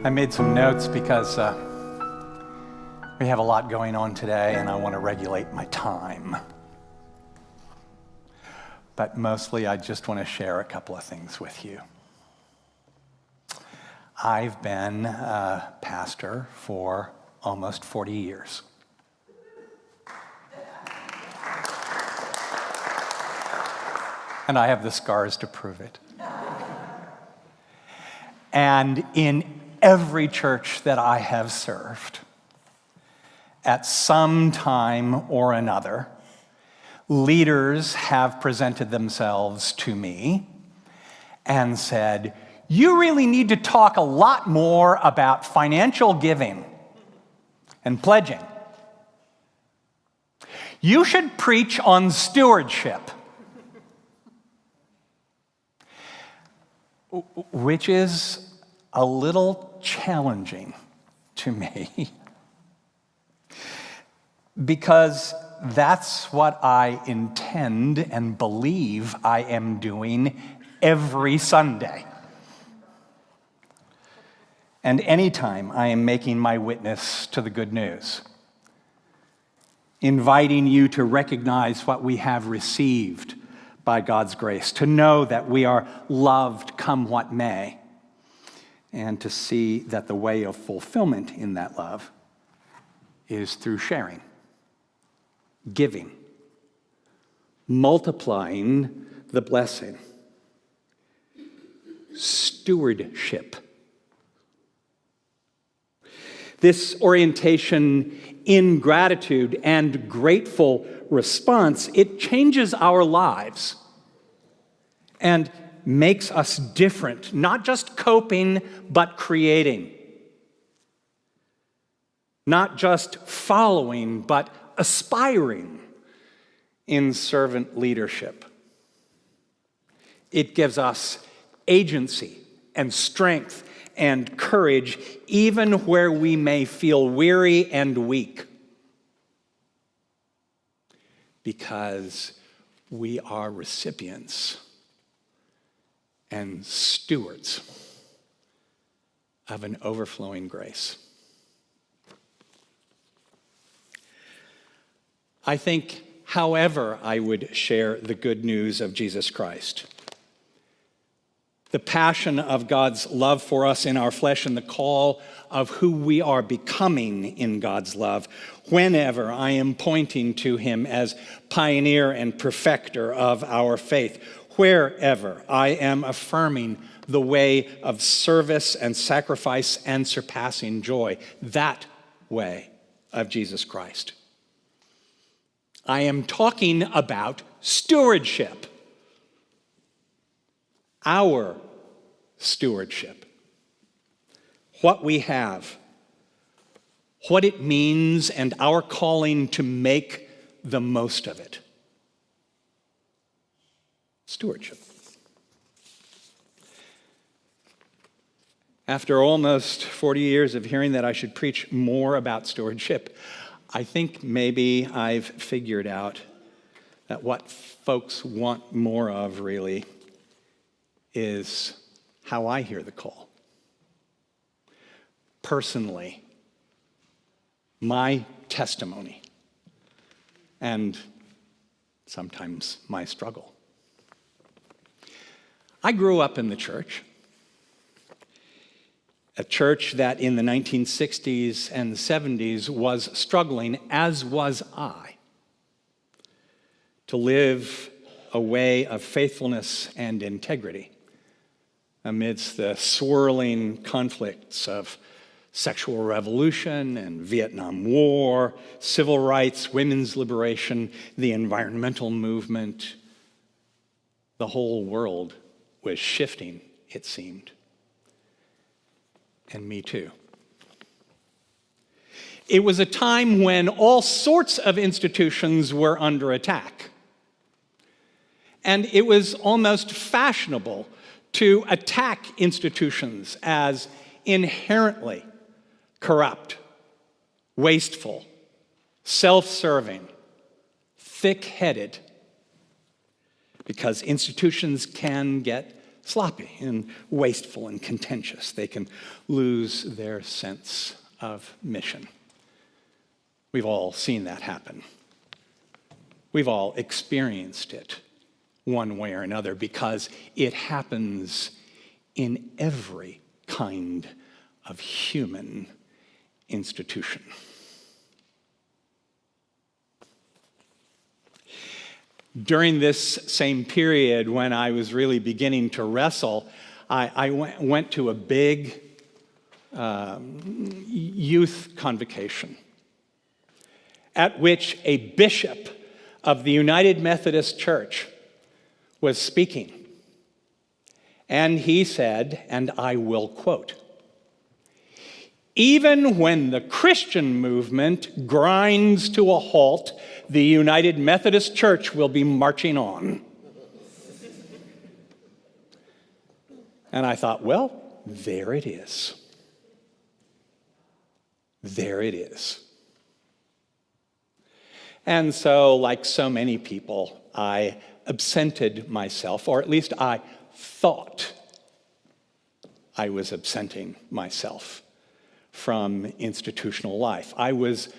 I made some notes because we have a lot going on today and I want to regulate my time. But mostly I just want to share a couple of things with you. I've been a pastor for almost 40 years. And I have the scars to prove it. And in every church that I have served, at some time or another, leaders have presented themselves to me and said, "You really need to talk a lot more about financial giving and pledging. You should preach on stewardship." Which is a little challenging to me because that's what I intend and believe I am doing every Sunday. And anytime I am making my witness to the good news, inviting you to recognize what we have received by God's grace, to know that we are loved come what may, and to see that the way of fulfillment in that love is through sharing, giving, multiplying the blessing, stewardship. This orientation in gratitude and grateful response, it changes our lives and makes us different, not just coping, but creating. Not just following, but aspiring in servant leadership. It gives us agency and strength and courage, even where we may feel weary and weak, because we are recipients and stewards of an overflowing grace. I think, however I would share the good news of Jesus Christ, the passion of God's love for us in our flesh and the call of who we are becoming in God's love, whenever I am pointing to him as pioneer and perfecter of our faith, wherever I am affirming the way of service and sacrifice and surpassing joy, that way of Jesus Christ. I am talking about stewardship. Our stewardship. What we have, what it means, and our calling to make the most of it. Stewardship. After almost 40 years of hearing that I should preach more about stewardship, I think maybe I've figured out that what folks want more of really is how I hear the call. Personally, my testimony, and sometimes my struggle. I grew up in the church, a church that in the 1960s and 70s was struggling, as was I, to live a way of faithfulness and integrity amidst the swirling conflicts of sexual revolution and Vietnam War, civil rights, women's liberation, the environmental movement. The whole world was shifting, it seemed. And me too. It was a time when all sorts of institutions were under attack. And it was almost fashionable to attack institutions as inherently corrupt, wasteful, self-serving, thick-headed, because institutions can get sloppy and wasteful and contentious. They can lose their sense of mission. We've all seen that happen. We've all experienced it one way or another because it happens in every kind of human institution. During this same period when I was really beginning to wrestle, I went to a big youth convocation at which a bishop of the United Methodist Church was speaking. And he said, and I will quote, "Even when the Christian movement grinds to a halt, the United Methodist Church will be marching on." And I thought, well, there it is. There it is. And so, like so many people, I absented myself, or at least I thought I was absenting myself from institutional life. I was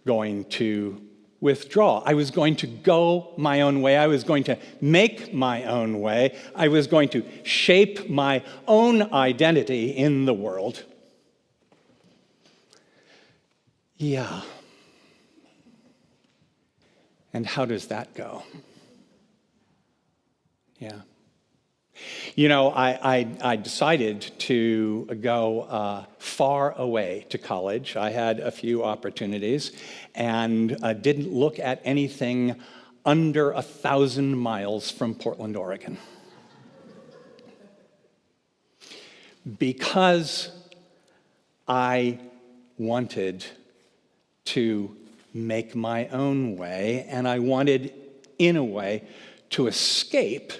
going to withdraw. I was going to go my own way. I was going to make my own way. I was going to shape my own identity in the world. Yeah. And how does that go? Yeah. You know, I decided to go far away to college. I had a few opportunities and didn't look at anything under 1,000 miles from Portland, Oregon. Because I wanted to make my own way, and I wanted, in a way, to escape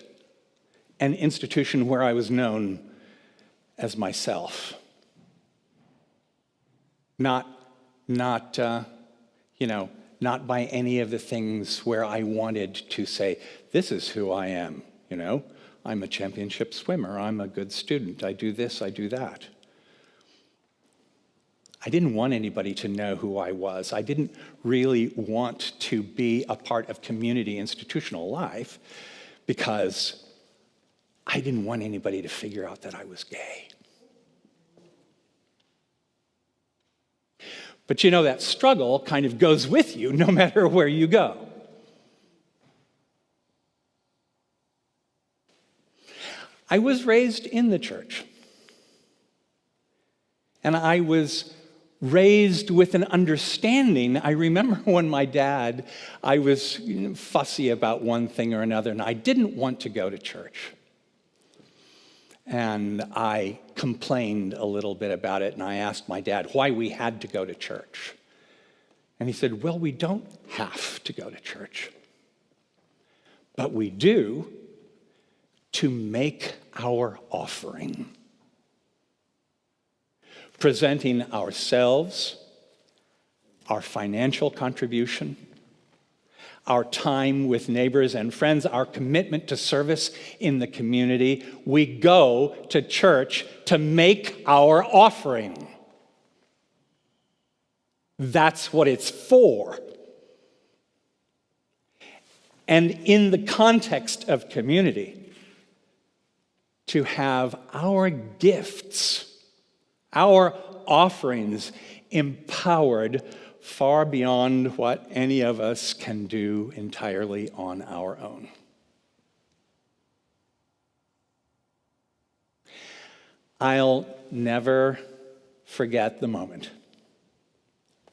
an institution where I was known as myself. Not by any of the things where I wanted to say, this is who I am, I'm a championship swimmer, I'm a good student, I do this, I do that. I didn't want anybody to know who I was. I didn't really want to be a part of community institutional life because I didn't want anybody to figure out that I was gay. But that struggle kind of goes with you no matter where you go. I was raised in the church. And I was raised with an understanding. I remember when my dad, I was fussy about one thing or another, and I didn't want to go to church. And I complained a little bit about it, and I asked my dad why we had to go to church. And he said, well, we don't have to go to church, but we do to make our offering. Presenting ourselves, our financial contribution, our time with neighbors and friends, our commitment to service in the community. We go to church to make our offering. That's what it's for. And in the context of community, to have our gifts, our offerings empowered far beyond what any of us can do entirely on our own. I'll never forget the moment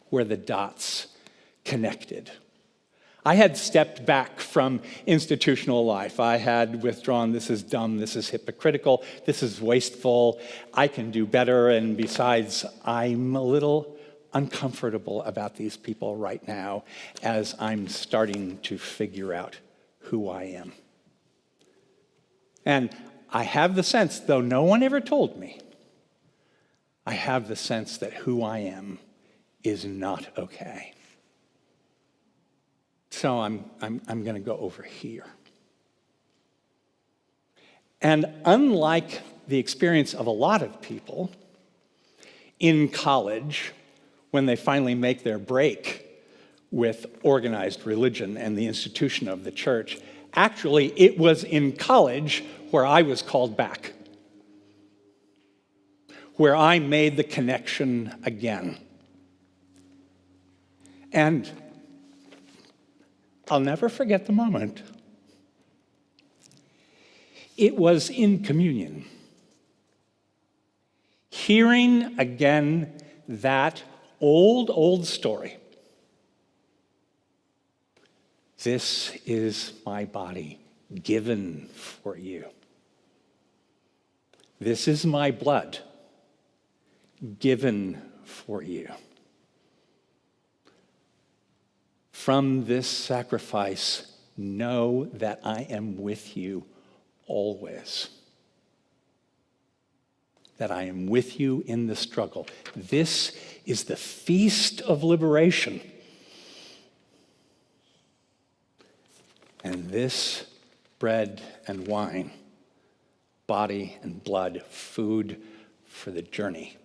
where the dots connected. I had stepped back from institutional life. I had withdrawn, this is dumb, this is hypocritical, this is wasteful, I can do better, and besides, I'm a little uncomfortable about these people right now as I'm starting to figure out who I am. And I have the sense, though no one ever told me, I have the sense that who I am is not okay. So I'm going to go over here. And unlike the experience of a lot of people in college, when they finally make their break with organized religion and the institution of the church, actually, it was in college where I was called back, where I made the connection again. And I'll never forget the moment. It was in communion, hearing again that old story. This is my body given for you. This is my blood given for you. From this sacrifice, know that I am with you always. That I am with you in the struggle. This is the feast of liberation. And this bread and wine, body and blood, food for the journey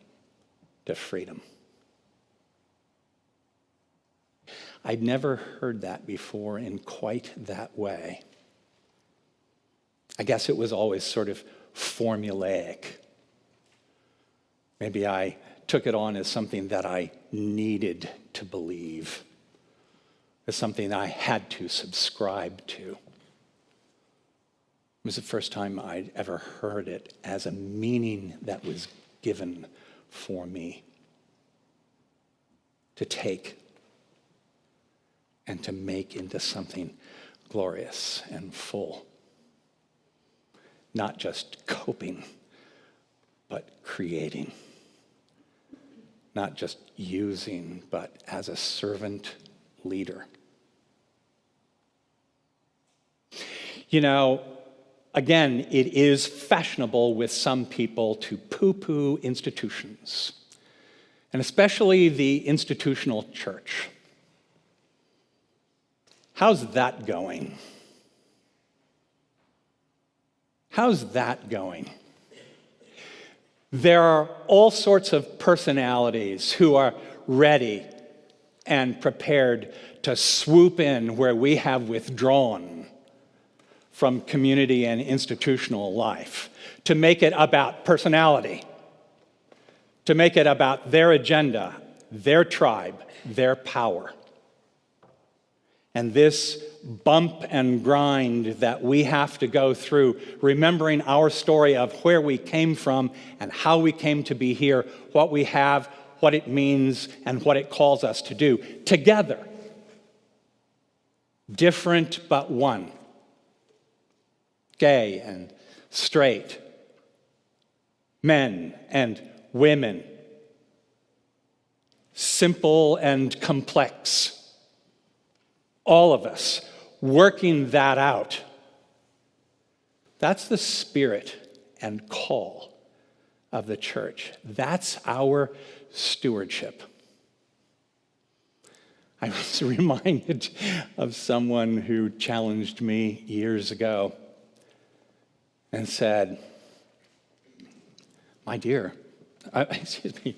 to freedom. I'd never heard that before in quite that way. I guess it was always sort of formulaic. Maybe I took it on as something that I needed to believe, as something I had to subscribe to. It was the first time I'd ever heard it as a meaning that was given for me to take and to make into something glorious and full. Not just coping, but creating. Not just using, but as a servant leader. You know, again, it is fashionable with some people to poo-poo institutions, and especially the institutional church. How's that going? How's that going? There are all sorts of personalities who are ready and prepared to swoop in where we have withdrawn from community and institutional life, to make it about personality, to make it about their agenda, their tribe, their power. And this bump and grind that we have to go through, remembering our story of where we came from and how we came to be here, what we have, what it means, and what it calls us to do, together. Different but one. Gay and straight. Men and women. Simple and complex. All of us working that out. That's the spirit and call of the church. That's our stewardship. I was reminded of someone who challenged me years ago and said, my dear, excuse me.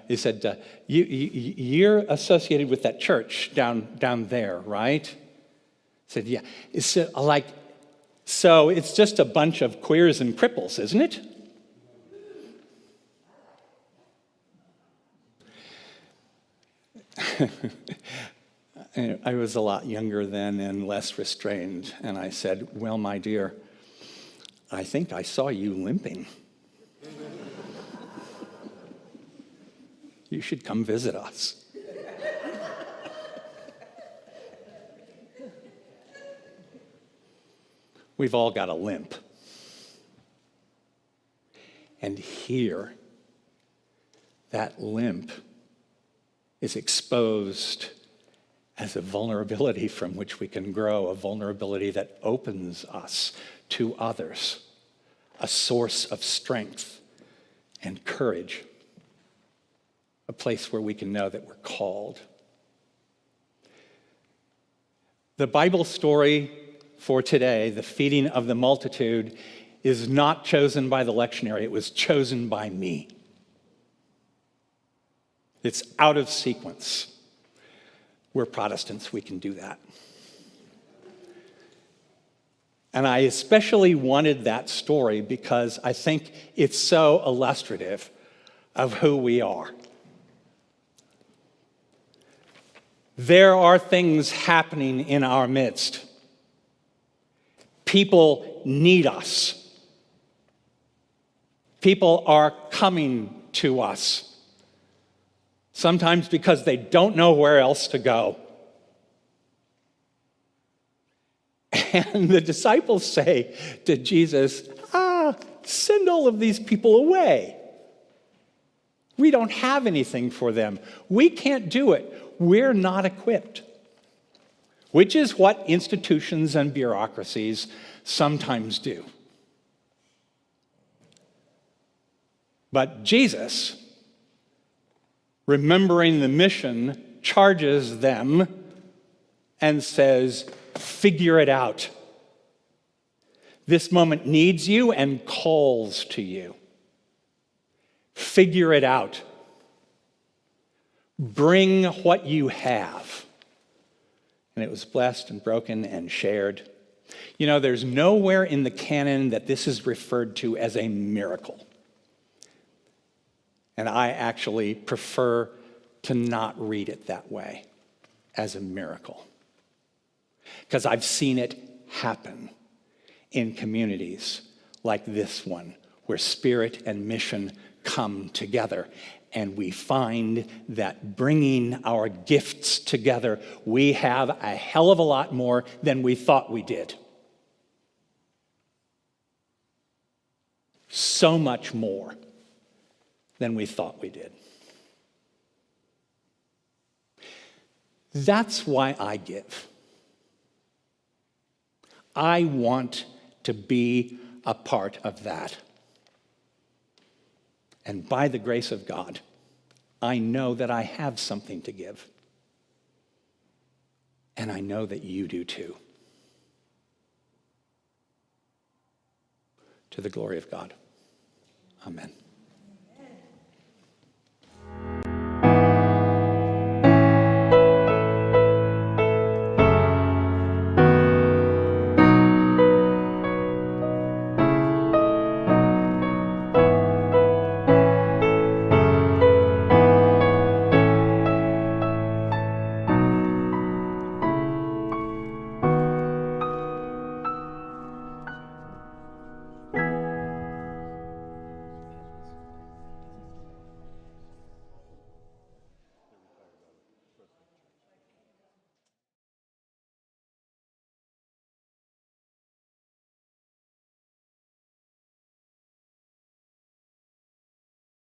He said, you're associated with that church down there, right? I said, yeah. He said, so it's just a bunch of queers and cripples, isn't it? I was a lot younger then and less restrained, and I said, well, my dear, I think I saw you limping. You should come visit us. We've all got a limp. And here, that limp is exposed as a vulnerability from which we can grow, a vulnerability that opens us to others, a source of strength and courage. A place where we can know that we're called. The Bible story for today, the feeding of the multitude, is not chosen by the lectionary. It was chosen by me. It's out of sequence. We're Protestants, we can do that. And I especially wanted that story because I think it's so illustrative of who we are. There are things happening in our midst. People need us. People are coming to us. Sometimes because they don't know where else to go. And the disciples say to Jesus, send all of these people away. We don't have anything for them. We can't do it. We're not equipped. Which is what institutions and bureaucracies sometimes do. But Jesus, remembering the mission, charges them and says, figure it out. This moment needs you and calls to you. Figure it out. Bring what you have. And it was blessed and broken and shared. You know, there's nowhere in the canon that this is referred to as a miracle. And I actually prefer to not read it that way, as a miracle. Because I've seen it happen in communities like this one, where spirit and mission come together. And we find that bringing our gifts together, we have a hell of a lot more than we thought we did. So much more than we thought we did. That's why I give. I want to be a part of that. And by the grace of God, I know that I have something to give. And I know that you do too. To the glory of God. Amen.